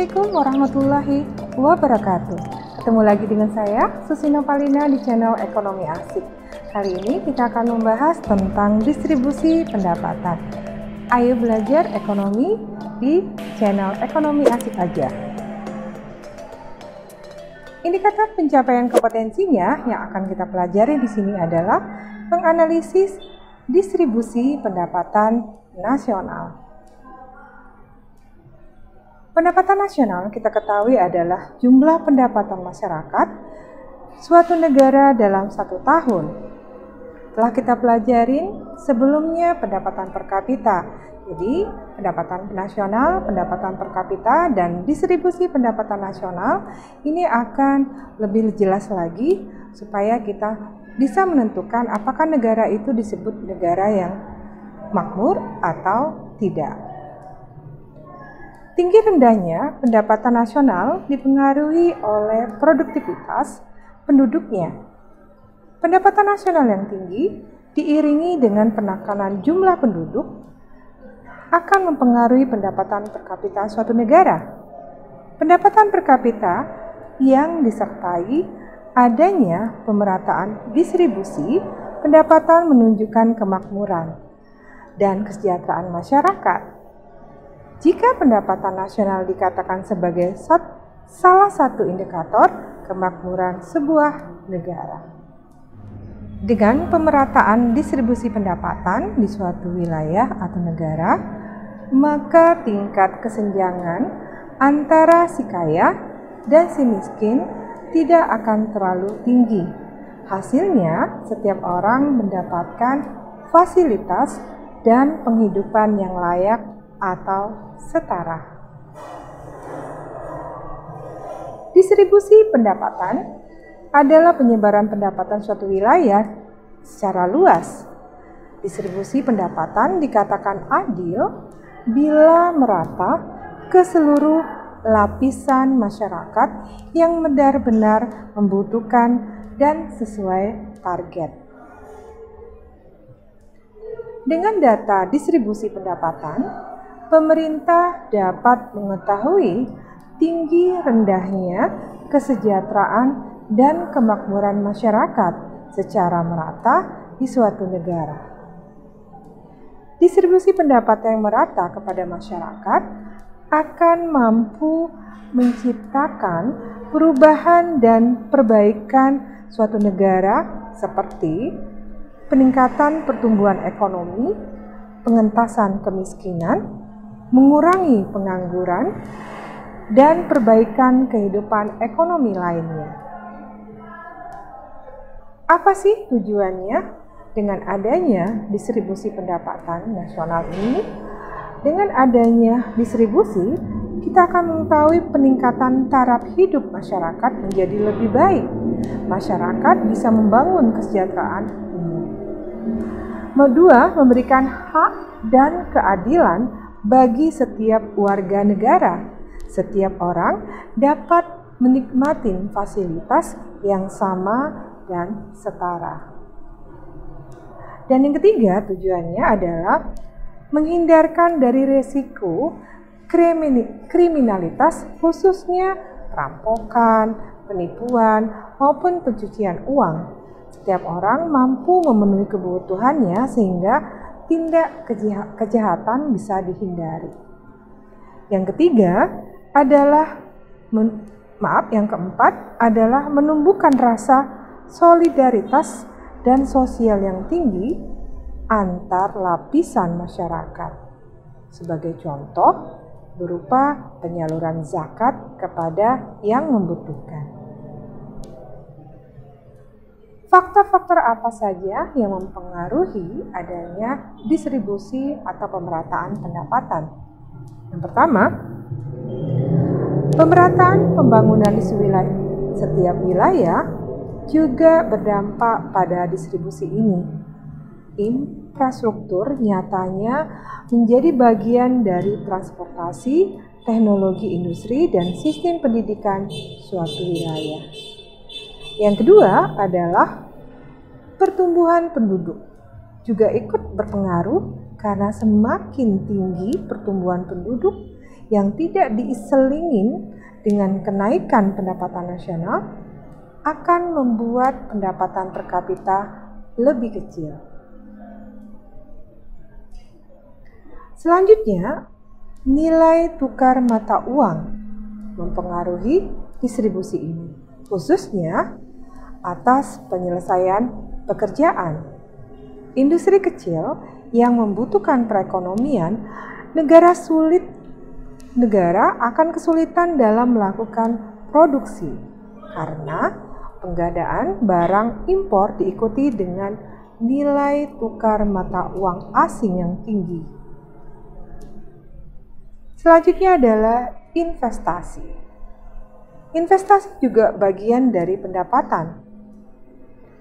Assalamualaikum warahmatullahi wabarakatuh. Ketemu lagi dengan saya, Susi Nopalina di channel Ekonomi Asik. Kali ini kita akan membahas tentang distribusi pendapatan. Ayo belajar ekonomi di channel Ekonomi Asik aja. Indikator pencapaian kompetensinya yang akan kita pelajari di sini adalah menganalisis distribusi pendapatan nasional. Pendapatan nasional kita ketahui adalah jumlah pendapatan masyarakat suatu negara dalam satu tahun. Telah kita pelajarin sebelumnya pendapatan per kapita. Jadi pendapatan nasional, pendapatan per kapita, dan distribusi pendapatan nasional ini akan lebih jelas lagi supaya kita bisa menentukan apakah negara itu disebut negara yang makmur atau tidak. Tinggi rendahnya pendapatan nasional dipengaruhi oleh produktivitas penduduknya. Pendapatan nasional yang tinggi diiringi dengan penekanan jumlah penduduk akan mempengaruhi pendapatan per kapita suatu negara. Pendapatan per kapita yang disertai adanya pemerataan distribusi pendapatan menunjukkan kemakmuran dan kesejahteraan masyarakat. Jika pendapatan nasional dikatakan sebagai salah satu indikator kemakmuran sebuah negara. Dengan pemerataan distribusi pendapatan di suatu wilayah atau negara, maka tingkat kesenjangan antara si kaya dan si miskin tidak akan terlalu tinggi. Hasilnya, setiap orang mendapatkan fasilitas dan penghidupan yang layak atau setara. Distribusi pendapatan adalah penyebaran pendapatan suatu wilayah secara luas. Distribusi pendapatan dikatakan adil bila merata ke seluruh lapisan masyarakat yang benar-benar membutuhkan dan sesuai target. Dengan data distribusi pendapatan, pemerintah dapat mengetahui tinggi rendahnya kesejahteraan dan kemakmuran masyarakat secara merata di suatu negara. Distribusi pendapatan yang merata kepada masyarakat akan mampu menciptakan perubahan dan perbaikan suatu negara seperti peningkatan pertumbuhan ekonomi, pengentasan kemiskinan, mengurangi pengangguran, dan perbaikan kehidupan ekonomi lainnya. Apa sih tujuannya dengan adanya distribusi pendapatan nasional ini? Dengan adanya distribusi, kita akan mengetahui peningkatan taraf hidup masyarakat menjadi lebih baik. Masyarakat bisa membangun kesejahteraan umum. Kedua, memberikan hak dan keadilan bagi setiap warga negara. Setiap orang dapat menikmati fasilitas yang sama dan setara. Dan yang ketiga, tujuannya adalah menghindarkan dari risiko kriminalitas, khususnya perampokan, penipuan, maupun pencucian uang. Setiap orang mampu memenuhi kebutuhannya sehingga tindak kejahatan bisa dihindari. Yang ketiga adalah yang keempat adalah menumbuhkan rasa solidaritas dan sosial yang tinggi antar lapisan masyarakat. Sebagai contoh berupa penyaluran zakat kepada yang membutuhkan. Faktor-faktor apa saja yang mempengaruhi adanya distribusi atau pemerataan pendapatan? Yang pertama, pemerataan pembangunan di setiap wilayah juga berdampak pada distribusi ini. Infrastruktur nyatanya menjadi bagian dari transportasi, teknologi industri, dan sistem pendidikan suatu wilayah. Yang kedua adalah pertumbuhan penduduk juga ikut berpengaruh karena semakin tinggi pertumbuhan penduduk yang tidak diselingin dengan kenaikan pendapatan nasional akan membuat pendapatan per kapita lebih kecil. Selanjutnya, nilai tukar mata uang mempengaruhi distribusi ini, khususnya atas penyelesaian pekerjaan. Industri kecil yang membutuhkan perekonomian, negara akan kesulitan dalam melakukan produksi karena penggadaan barang impor diikuti dengan nilai tukar mata uang asing yang tinggi. Selanjutnya adalah investasi. Investasi juga bagian dari pendapatan.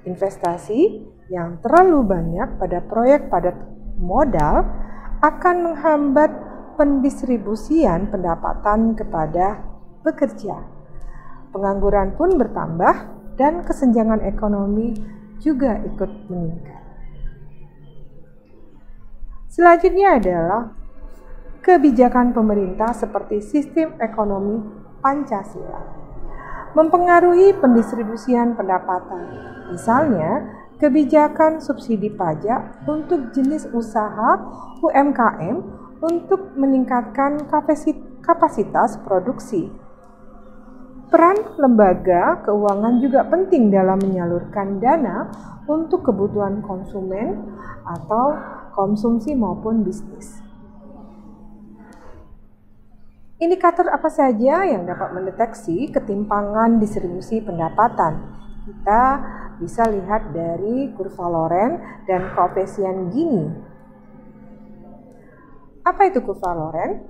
Investasi yang terlalu banyak pada proyek padat modal akan menghambat pendistribusian pendapatan kepada pekerja. Pengangguran pun bertambah dan kesenjangan ekonomi juga ikut meningkat. Selanjutnya adalah kebijakan pemerintah seperti sistem ekonomi Pancasila mempengaruhi pendistribusian pendapatan. Misalnya, kebijakan subsidi pajak untuk jenis usaha UMKM untuk meningkatkan kapasitas produksi. Peran lembaga keuangan juga penting dalam menyalurkan dana untuk kebutuhan konsumen atau konsumsi maupun bisnis. Indikator apa saja yang dapat mendeteksi ketimpangan distribusi pendapatan? Kita bisa lihat dari kurva Lorenz dan koefisien Gini. Apa itu kurva Lorenz?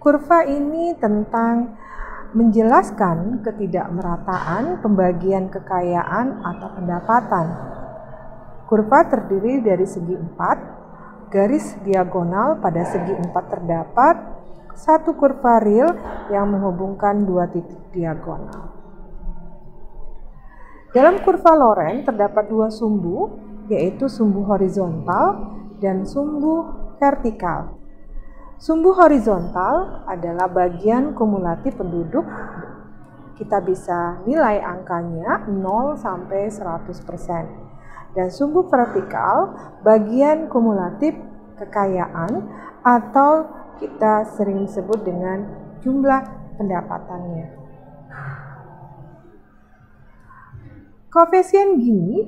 Kurva ini tentang menjelaskan ketidakmerataan pembagian kekayaan atau pendapatan. Kurva terdiri dari segi 4, garis diagonal pada segi 4 terdapat satu kurva real yang menghubungkan dua titik diagonal. Dalam kurva Lorenz terdapat dua sumbu, yaitu sumbu horizontal dan sumbu vertikal. Sumbu horizontal adalah bagian kumulatif penduduk. Kita bisa nilai angkanya 0 sampai 100%. Dan sumbu vertikal bagian kumulatif kekayaan atau kita sering sebut dengan jumlah pendapatannya. Koefisien Gini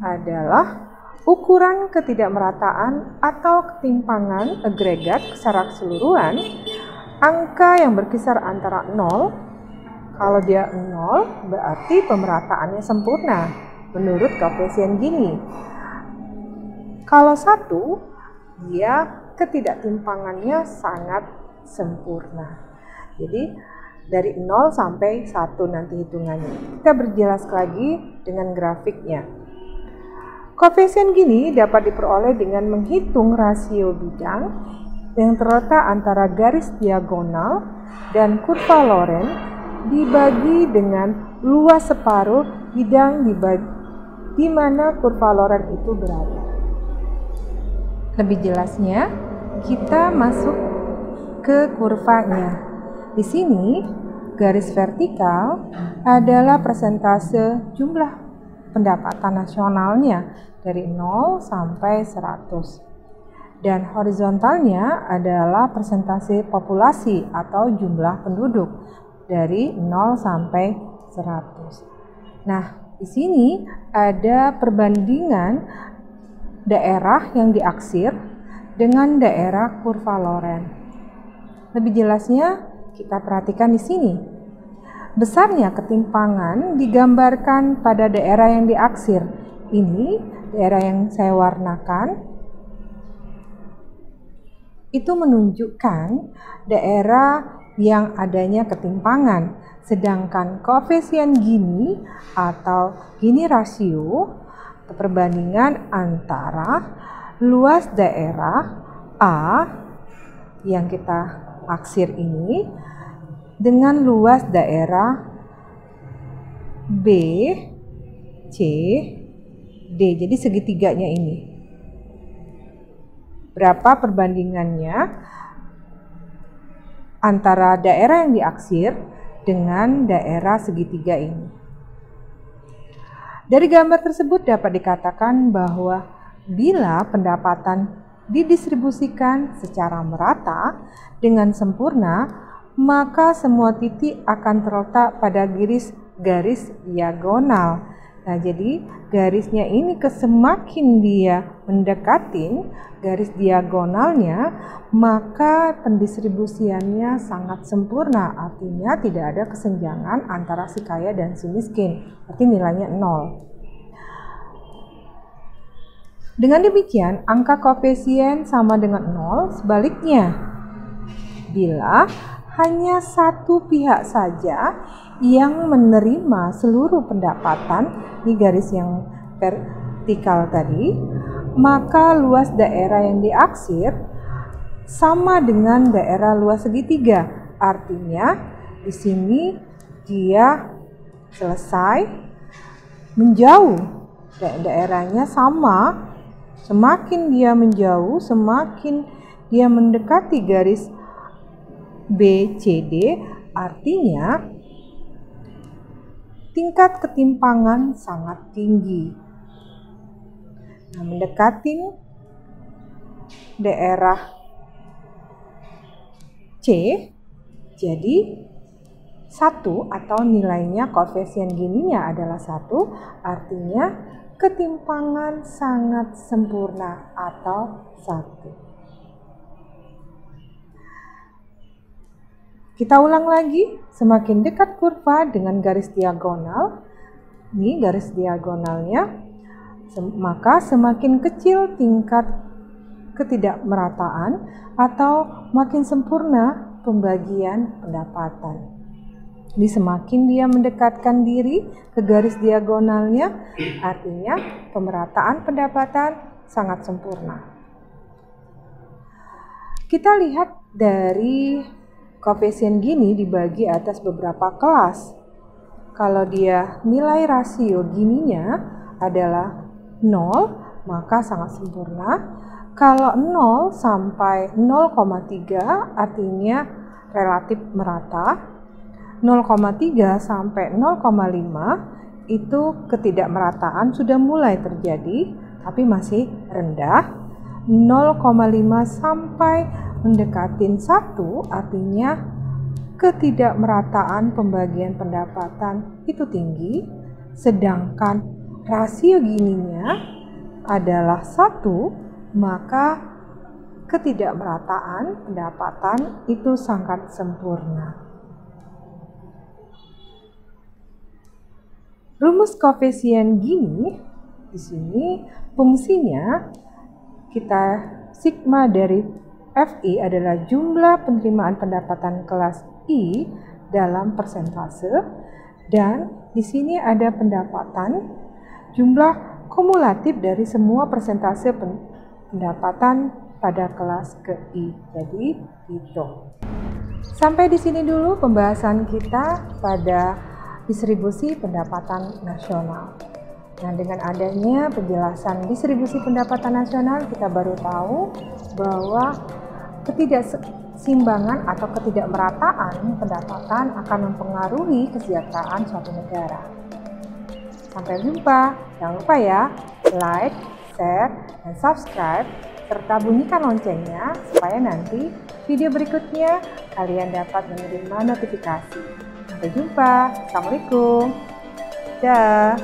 adalah ukuran ketidakmerataan atau ketimpangan agregat secara keseluruhan. Angka yang berkisar antara 0, kalau dia 0 berarti pemerataannya sempurna menurut koefisien Gini. Kalau 1, dia ketidaktimpangannya sangat sempurna. Jadi dari 0 sampai 1 nanti hitungannya. Kita berjelas lagi dengan grafiknya. Koefisien Gini dapat diperoleh dengan menghitung rasio bidang yang terletak antara garis diagonal dan kurva Lorenz dibagi dengan luas separuh bidang di mana kurva Lorenz itu berada. Lebih jelasnya, kita masuk ke kurvanya. Di sini, garis vertikal adalah persentase jumlah pendapatan nasionalnya dari 0 sampai 100. Dan horizontalnya adalah persentase populasi atau jumlah penduduk dari 0 sampai 100. Nah, di sini ada perbandingan daerah yang diaksir dengan daerah kurva Lorenz. Lebih jelasnya kita perhatikan di sini. Besarnya ketimpangan digambarkan pada daerah yang diaksir. Ini daerah yang saya warnakan. Itu menunjukkan daerah yang adanya ketimpangan. Sedangkan koefisien Gini atau Gini rasio perbandingan antara luas daerah A yang kita aksir ini dengan luas daerah B, C, D. Jadi segitiganya ini. Berapa perbandingannya antara daerah yang diaksir dengan daerah segitiga ini. Dari gambar tersebut dapat dikatakan bahwa bila pendapatan didistribusikan secara merata dengan sempurna, maka semua titik akan terletak pada garis diagonal. Nah, jadi garisnya ini semakin dia mendekatin garis diagonalnya, maka pendistribusiannya sangat sempurna. Artinya tidak ada kesenjangan antara si kaya dan si miskin. Berarti nilainya 0. Dengan demikian, angka koefisien sama dengan 0. Sebaliknya, bila hanya satu pihak saja yang menerima seluruh pendapatan di garis yang vertikal tadi, maka luas daerah yang diaksir sama dengan daerah luas segitiga. Artinya di sini dia selesai menjauh, daerahnya sama. Semakin dia menjauh, semakin dia mendekati garis BCD, artinya tingkat ketimpangan sangat tinggi. Nah, mendekati daerah C, jadi 1 atau nilainya koefisien gininya adalah 1, artinya ketimpangan sangat sempurna atau 1. Kita ulang lagi, semakin dekat kurva dengan garis diagonal, ini garis diagonalnya, maka semakin kecil tingkat ketidakmerataan atau makin sempurna pembagian pendapatan. Jadi semakin dia mendekatkan diri ke garis diagonalnya, artinya pemerataan pendapatan sangat sempurna. Kita lihat dari koefisien gini dibagi atas beberapa kelas. Kalau dia nilai rasio gininya adalah 0, maka sangat sempurna. Kalau 0 sampai 0,3 artinya relatif merata. 0,3 sampai 0,5 itu ketidakmerataan sudah mulai terjadi, tapi masih rendah. 0,5 sampai mendekatin 1 artinya ketidakmerataan pembagian pendapatan itu tinggi, sedangkan rasio gininya adalah 1, maka ketidakmerataan pendapatan itu sangat sempurna. Rumus koefisien gini di sini fungsinya kita sigma dari FI adalah jumlah penerimaan pendapatan kelas I dalam persentase, dan di sini ada pendapatan jumlah kumulatif dari semua persentase pendapatan pada kelas ke I. Jadi itu. Sampai di sini dulu pembahasan kita pada distribusi pendapatan nasional. Nah, dengan adanya penjelasan distribusi pendapatan nasional, kita baru tahu bahwa ketidakseimbangan atau ketidakmerataan pendapatan akan mempengaruhi kesejahteraan suatu negara. Sampai jumpa. Jangan lupa ya, like, share, dan subscribe, serta bunyikan loncengnya supaya nanti video berikutnya kalian dapat menerima notifikasi. Sampai jumpa. Assalamualaikum. Dah.